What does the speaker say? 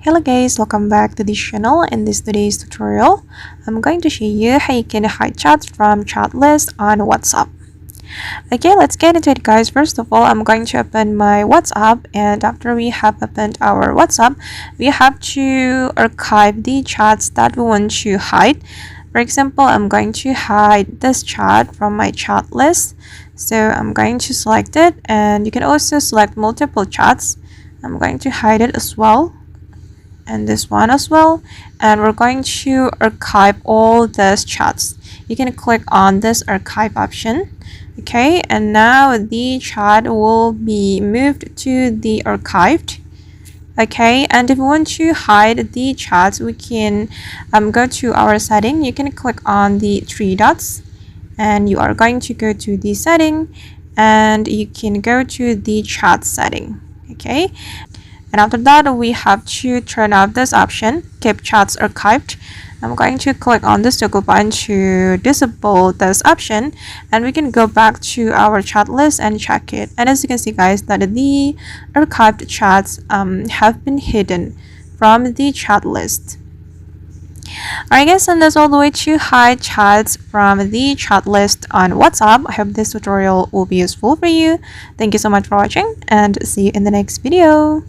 Hello guys, welcome back to this channel. In this today's tutorial, I'm going to show you how you can hide chats from chat list on WhatsApp. Okay, let's get into it guys. First of all, I'm going to open my WhatsApp, and after we have opened our WhatsApp, we have to archive the chats that we want to hide. For example, I'm going to hide this chat from my chat list. So I'm going to select it, and you can also select multiple chats. I'm going to hide it as well, and this one as well, and we're going to archive all these chats. You can click on this archive option. Okay, and now the chat will be moved to the archived. Okay, and if we want to hide the chats, we can go to our setting. You can click on the three dots, and you are going to go to the setting, and you can go to the chat setting. Okay, and after that, we have to turn off this option, keep chats archived. I'm going to click on this toggle button to disable this option, and we can go back to our chat list and check it. And as you can see guys, that the archived chats have been hidden from the chat list. Alright guys, and that's all the way to hide chats from the chat list on WhatsApp. I hope this tutorial will be useful for you. Thank you so much for watching, and see you in the next video.